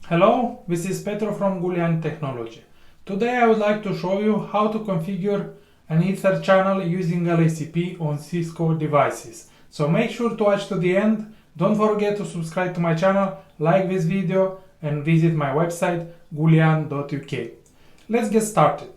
Hello, this is Petro from Gulian Technology. Today I would like to show you how to configure an Ether channel using LACP on Cisco devices. So make sure to watch to the end. Don't forget to subscribe to my channel, like this video and visit my website gulian.uk. Let's get started.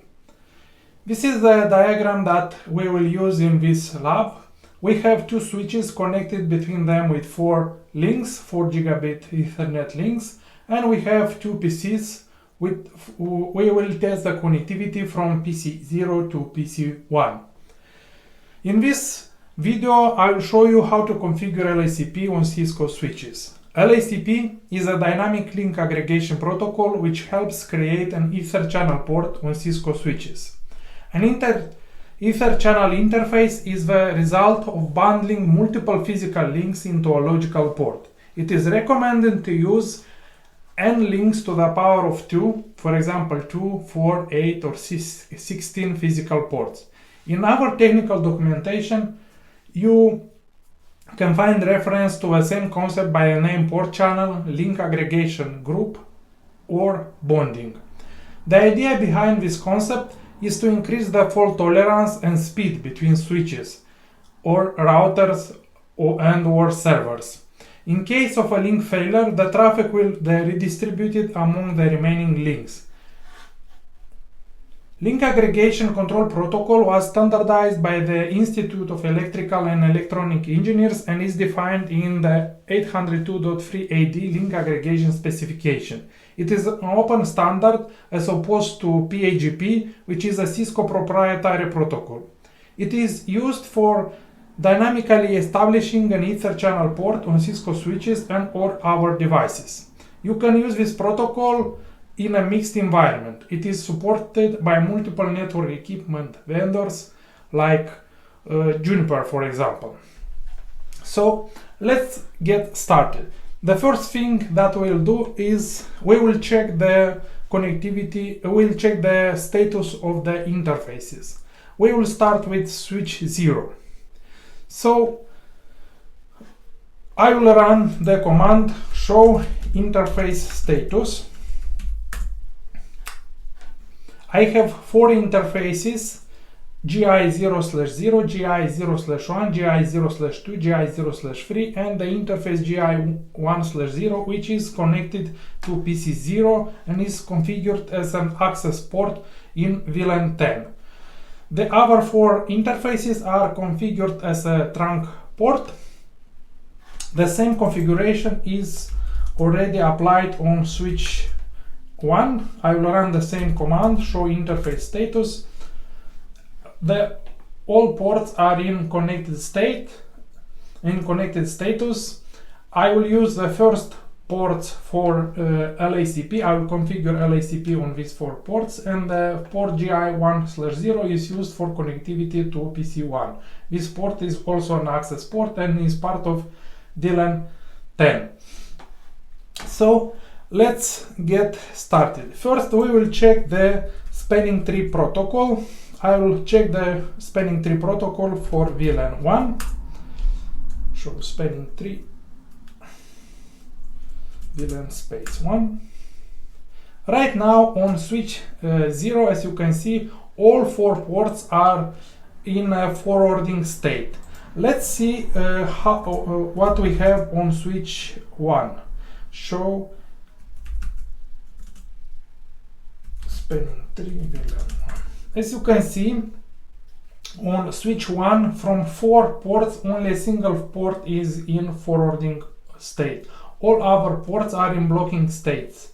This is the diagram that we will use in this lab. We have two switches connected between them with 4 links, 4 gigabit Ethernet links, and we have two PCs. We will test the connectivity from PC 0 to PC 1. In this video, I will show you how to configure LACP on Cisco switches. LACP is a dynamic link aggregation protocol which helps create an Ether channel port on Cisco switches. An Ether channel interface is the result of bundling multiple physical links into a logical port. It is recommended to use n links to the power of 2, for example 2, 4, 8 or 16 physical ports. In our technical documentation, you can find reference to the same concept by the name port channel, link aggregation group or bonding. The idea behind this concept is to increase the fault tolerance and speed between switches or routers or servers. In case of a link failure, the traffic will be redistributed among the remaining links. Link aggregation control protocol was standardized by the Institute of Electrical and Electronic Engineers and is defined in the 802.3 AD link aggregation specification. It is an open standard as opposed to pagp, which is a Cisco proprietary protocol. It is used for dynamically establishing an Ether channel port on Cisco switches and or our devices. You can use this protocol in a mixed environment. It is supported by multiple network equipment vendors like Juniper, for example. So let's get started. The first thing that we'll do is we will check the connectivity, we'll check the status of the interfaces. We will start with switch 0. So I will run the command show interface status. I have 4 interfaces: GI0/0, GI0/1, GI0/2, GI0/3, and the interface GI1/0, which is connected to PC0 and is configured as an access port in VLAN 10. The other 4 interfaces are configured as a trunk port. The same configuration is already applied on switch 1. I will run the same command, show interface status. All ports are in connected state, in connected status. I will use the first ports for LACP. I will configure LACP on these 4 ports, and the port GI1/0 is used for connectivity to PC1. This port is also an access port and is part of VLAN 10. So let's get started. First we will check the spanning tree protocol. I will check the spanning tree protocol for VLAN 1. Show spanning tree VLAN space 1. Right now on switch 0, as you can see, all 4 ports are in a forwarding state. Let's see what we have on switch 1. Show spanning tree VLAN 1. As you can see, on switch 1, from 4 ports, only a single port is in forwarding state. All other ports are in blocking states.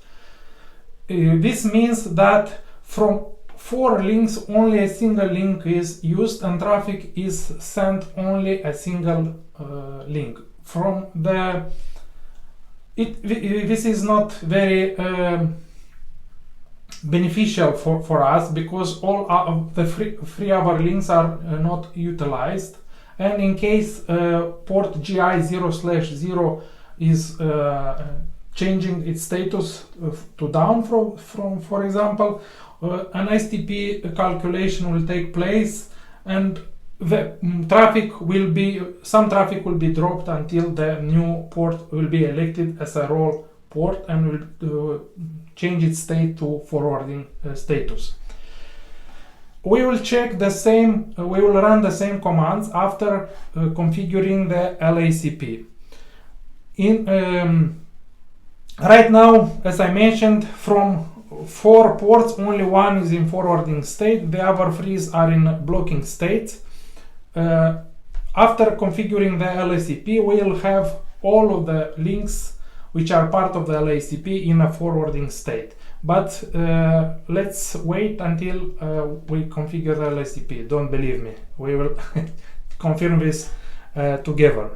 This means that from 4 links, only a single link is used and traffic is sent only a single link. This is not very beneficial for us because all of the 3 other links are not utilized, and in case port GI0/0 is changing its status to down from for example, an STP calculation will take place and the some traffic will be dropped until the new port will be elected as a role port and will change its state to forwarding status. We will check the same, we will run the same commands after configuring the LACP. Right now, as I mentioned, from 4 ports, only 1 is in forwarding state, the other 3 are in blocking state. After configuring the LACP, we will have all of the links which are part of the LACP in a forwarding state. But let's wait until we configure the LACP. Don't believe me. We will confirm this together.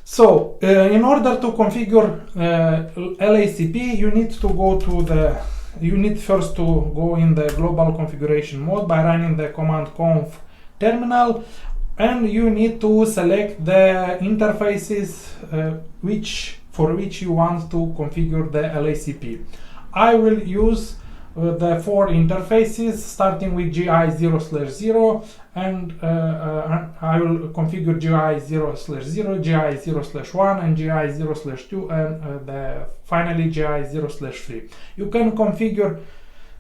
So, in order to configure LACP, you need to go to the. You need first to go in the global configuration mode by running the command conf terminal, and you need to select the interfaces for which you want to configure the LACP. I will use the 4 interfaces starting with GI0/0, and I will configure GI0/0, GI0/1, and GI0/2, and finally GI0/3. You can configure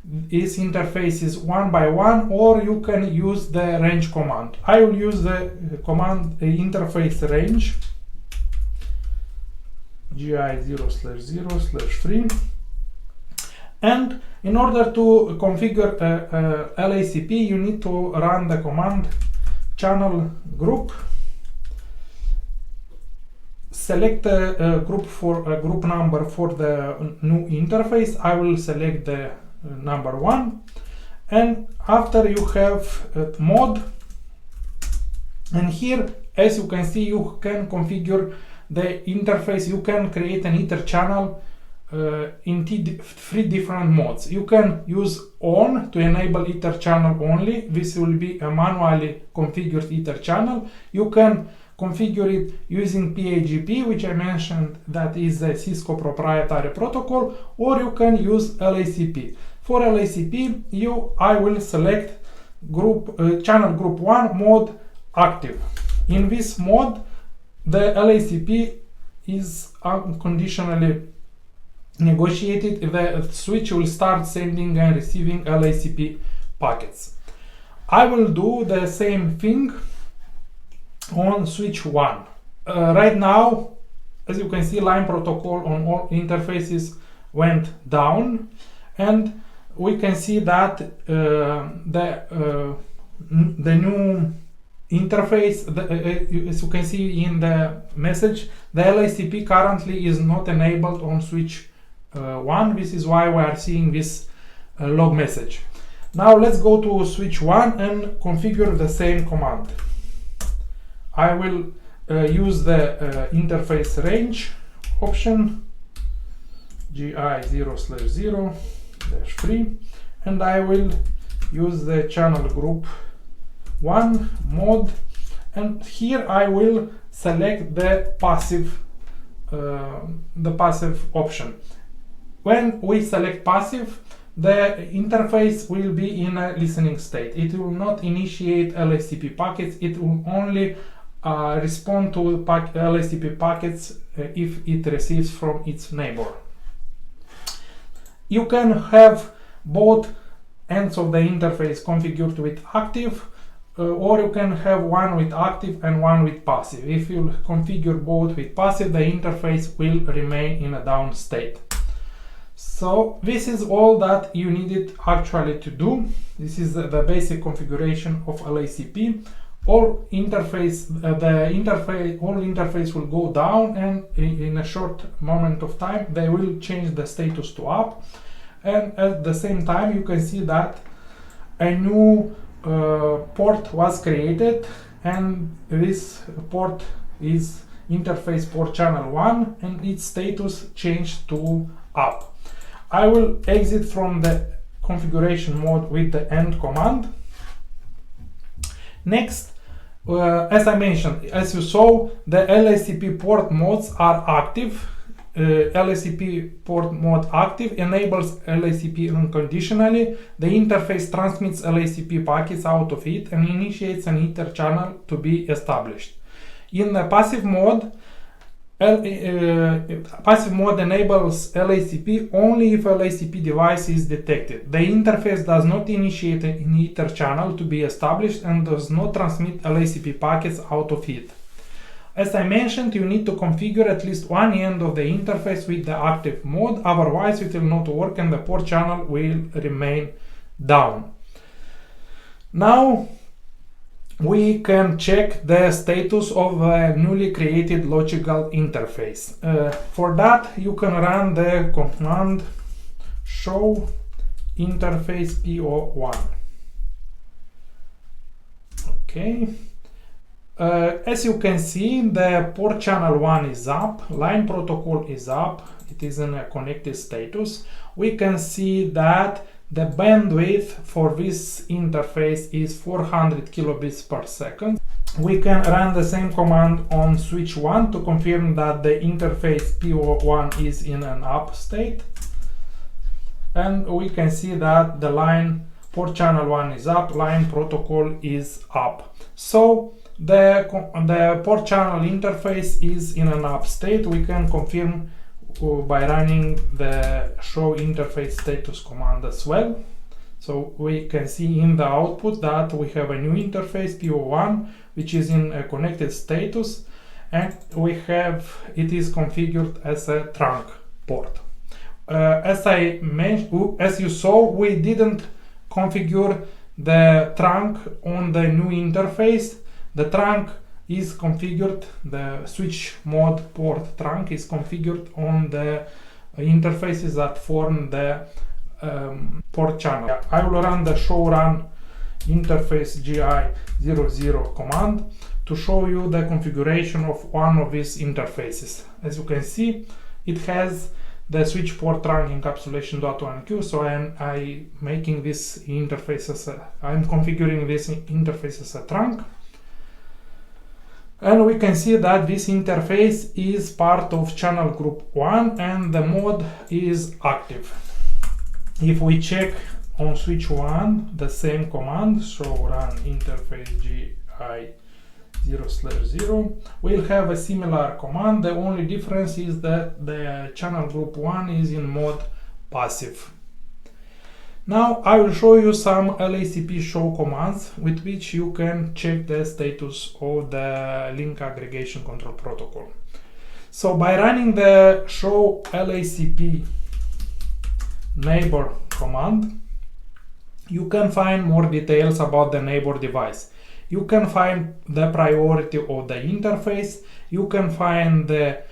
these interfaces one by one, or you can use the range command. I will use the command interface range GI0/0/3, and in order to configure LACP, you need to run the command channel group. Select a group number for the new interface. I will select the number 1, and after you have mode, and here, as you can see, you can configure the interface. You can create an EtherChannel in 3 different modes. You can use on to enable EtherChannel only. This will be a manually configured EtherChannel. You can configure it using pagp, which I mentioned, that is a Cisco proprietary protocol, or you can use LACP. For LACP, I will select channel group 1 mode active. In this mode, the LACP is unconditionally negotiated. The switch will start sending and receiving LACP packets. I will do the same thing on switch 1. Right now, as you can see, line protocol on all interfaces went down, and we can see that the new interface, as you can see in the message, the LACP currently is not enabled on switch 1. This is why we are seeing this log message. Now let's go to switch 1 and configure the same command. I will use the interface range option GI0/0/3, and I will use the channel group 1 mode, and here I will select the passive option. When we select passive, the interface will be in a listening state. It will not initiate LACP packets. It will only respond to LACP packets if it receives from its neighbor. You can have both ends of the interface configured with active, or you can have one with active and one with passive. If you configure both with passive, the interface will remain in a down state. So this is all that you needed actually to do. This is the basic configuration of LACP. All interface will go down, and in a short moment of time they will change the status to up, and at the same time you can see that a new port was created, and this port is interface port channel 1, and its status changed to up. I will exit from the configuration mode with the end command. Next, as I mentioned, as you saw, the LACP port modes are active. LACP port mode active enables LACP unconditionally. The interface transmits LACP packets out of it and initiates an Ether channel to be established. In the passive mode, passive mode enables LACP only if a LACP device is detected. The interface does not initiate an EtherChannel to be established and does not transmit LACP packets out of it. As I mentioned, you need to configure at least one end of the interface with the active mode, otherwise it will not work and the port channel will remain down. Now we can check the status of a newly created logical interface. For that you can run the command show interface PO1. Okay. As you can see, the port channel 1 is up, line protocol is up, it is in a connected status. We can see that the bandwidth for this interface is 400 kilobits per second. We can run the same command on switch 1 to confirm that the interface PO1 is in an up state. And we can see that the line port channel 1 is up, line protocol is up. So the port channel interface is in an up state. We can confirm by running the show interface status command as well. So we can see in the output that we have a new interface PO1 which is in a connected status, and we have it is configured as a trunk port. As I mentioned, as you saw, we didn't configure the trunk on the new interface. The trunk is configured, the switch mode port trunk is configured on the interfaces that form the port channel. I will run the show run interface GI00 command to show you the configuration of one of these interfaces. As you can see, it has the switch port trunk encapsulation.1q, so I'm making this interface as I'm configuring this interface as a trunk. And we can see that this interface is part of channel group 1 and the mode is active. If we check on switch 1 the same command, show run interface GI0/0, we'll have a similar command. The only difference is that the channel group 1 is in mode passive. Now I will show you some LACP show commands with which you can check the status of the link aggregation control protocol. So by running the show LACP neighbor command, you can find more details about the neighbor device. You can find the priority of the interface, you can find the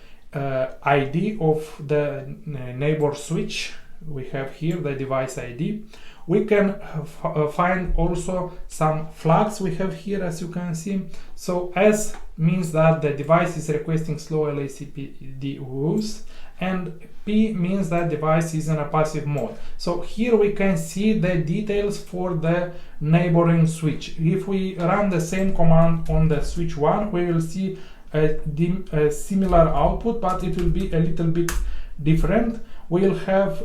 ID of the neighbor switch. We have here the device ID. We can find also some flags we have here, as you can see. So S means that the device is requesting slow LACP use, and P means that device is in a passive mode. So here we can see the details for the neighboring switch. If we run the same command on the switch 1, we will see a similar output, but it will be a little bit different. We'll have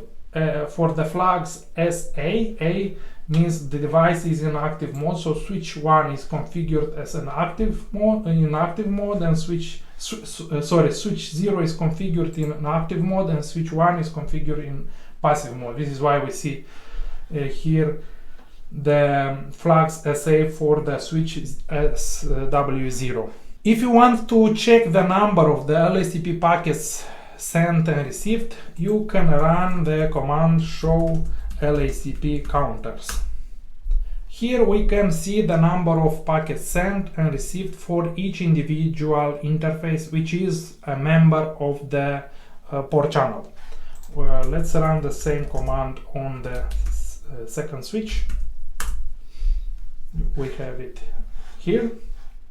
for the flags SA, A means the device is in active mode, so switch 1 is configured as an active mode, and switch 0 is configured in an active mode, and switch 1 is configured in passive mode. This is why we see here the flags SA for the switch SW0. If you want to check the number of the LACP packets sent and received, you can run the command show LACP counters. Here we can see the number of packets sent and received for each individual interface, which is a member of the port channel. Well, let's run the same command on the second switch. We have it here.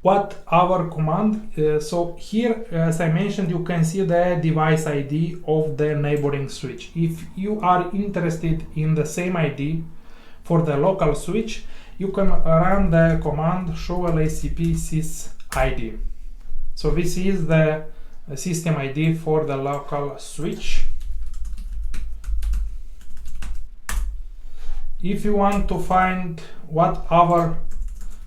What our command? So here, as I mentioned, you can see the device ID of the neighboring switch. If you are interested in the same ID for the local switch, you can run the command show LACP sys ID. So this is the system ID for the local switch. If you want to find what our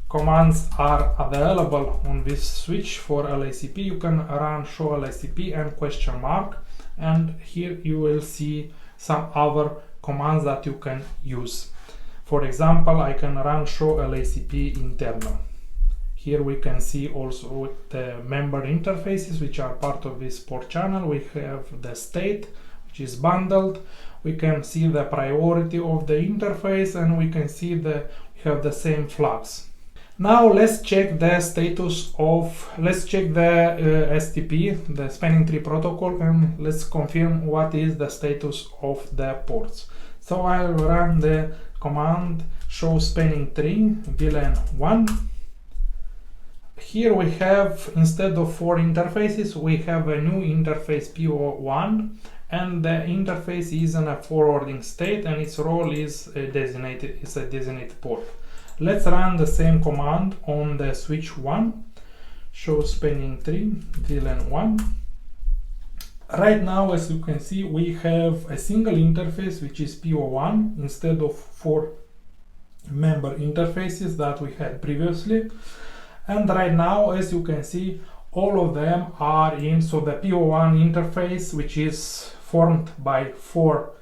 commands are available on this switch for LACP, you can run show LACP and question mark, and here you will see some other commands that you can use. For example, I can run show LACP internal. Here we can see also the member interfaces which are part of this port channel. We have the state which is bundled. We can see the priority of the interface, and we can see we have the same flags. Now let's check the status of, let's check the STP, the spanning tree protocol, and let's confirm what is the status of the ports. So I'll run the command show spanning tree VLAN 1. Here we have, instead of 4 interfaces, we have a new interface PO1, and the interface is in a forwarding state, and its role is a designated port. Let's run the same command on the switch 1, show spanning tree VLAN 1. Right now, as you can see, we have a single interface which is PO1 instead of 4 member interfaces that we had previously. And right now, as you can see, all of them are in, so the PO1 interface, which is formed by 4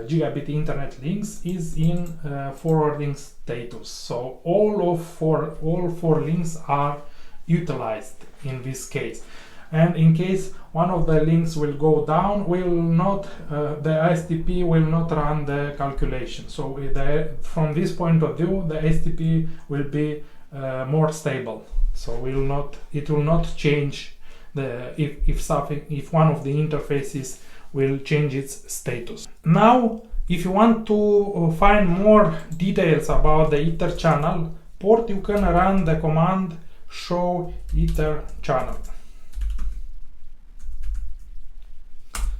gigabit internet links, is in forwarding status. So all 4 links are utilized in this case. And in case one of the links will go down, the STP will not run the calculation. So from this point of view, the STP will be more stable. So it will not change if one of the interfaces will change its status. Now, if you want to find more details about the EtherChannel port, you can run the command show EtherChannel.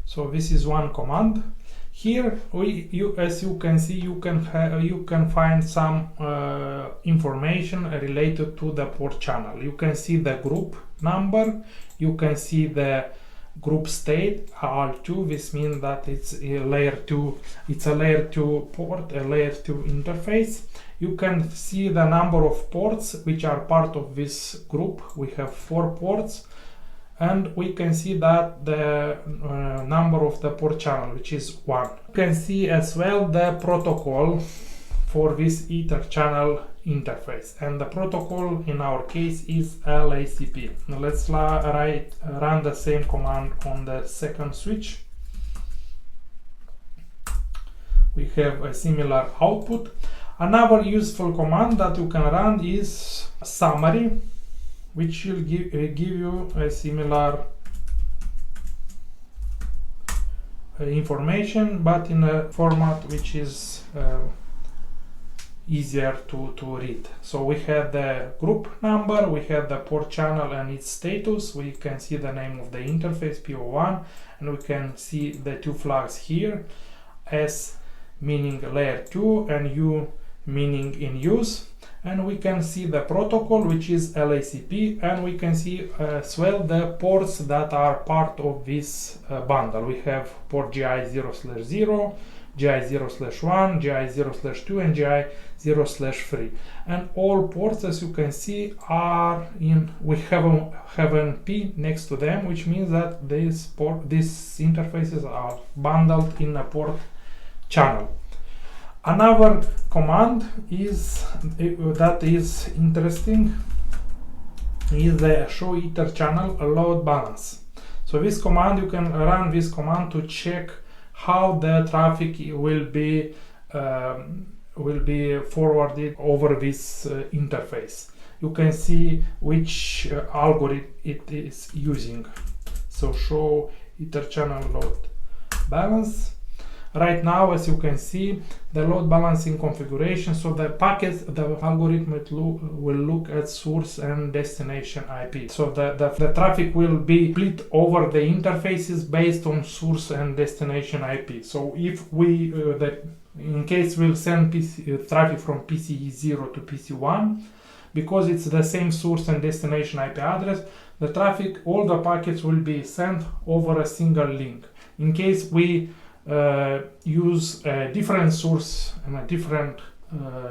So this is one command. Here, as you can see, you can find some information related to the port channel. You can see the group number. You can see the group state R2. This means that it's a layer 2. It's a layer 2 port, a layer 2 interface. You can see the number of ports which are part of this group. We have 4 ports. And we can see that the number of the port channel, which is 1. You can see as well the protocol for this EtherChannel interface, and the protocol in our case is LACP. Now let's run the same command on the second switch. We have a similar output. Another useful command that you can run is summary, which will give you a similar information, but in a format which is easier to read. So we have the group number, we have the port channel and its status, we can see the name of the interface PO1, and we can see the 2 flags here, S meaning layer 2 and U meaning in use. And we can see the protocol, which is LACP, and we can see as well the ports that are part of this bundle. We have port GI0/0, GI0/1, GI0/2, and GI0/3. And all ports, as you can see, are in, we have an P next to them, which means that these interfaces are bundled in a port channel. Another command that is interesting is the show EtherChannel load balance. So this command, you can run this command to check how the traffic will be forwarded over this interface. You can see which algorithm it is using. So show EtherChannel load balance. Right now, as you can see, the load balancing configuration, so the algorithm will look at source and destination IP. So the traffic will be split over the interfaces based on source and destination IP. So if we, in case we'll send traffic from PCE 0 to PC1, because it's the same source and destination IP address, the traffic, all the packets will be sent over a single link. In case we use a different source and a different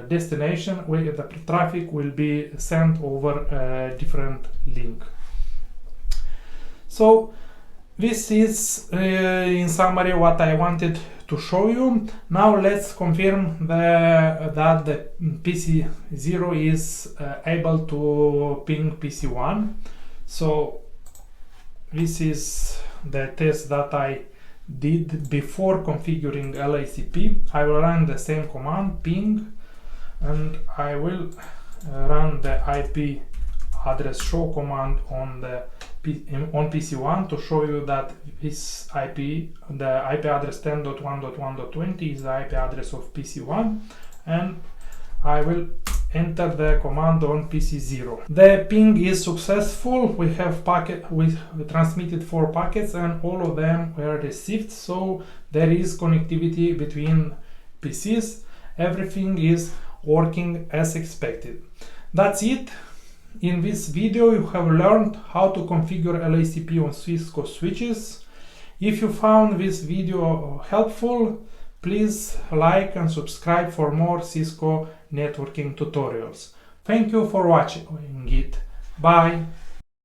destination where the traffic will be sent over a different link. So this is in summary what I wanted to show you. Now let's confirm that the PC0 is able to ping PC1. So this is the test that I did before configuring LACP. I will run the same command, ping, and I will run the IP address show command on PC1 to show you that this IP, the IP address 10.1.1.20 is the IP address of PC1, and I will enter the command on PC0. The ping is successful. We transmitted 4 packets and all of them were received, so there is connectivity between PCs. Everything is working as expected. That's it. In this video you have learned how to configure LACP on Cisco switches. If you found this video helpful, please like and subscribe for more Cisco networking tutorials. Thank you for watching it. Bye!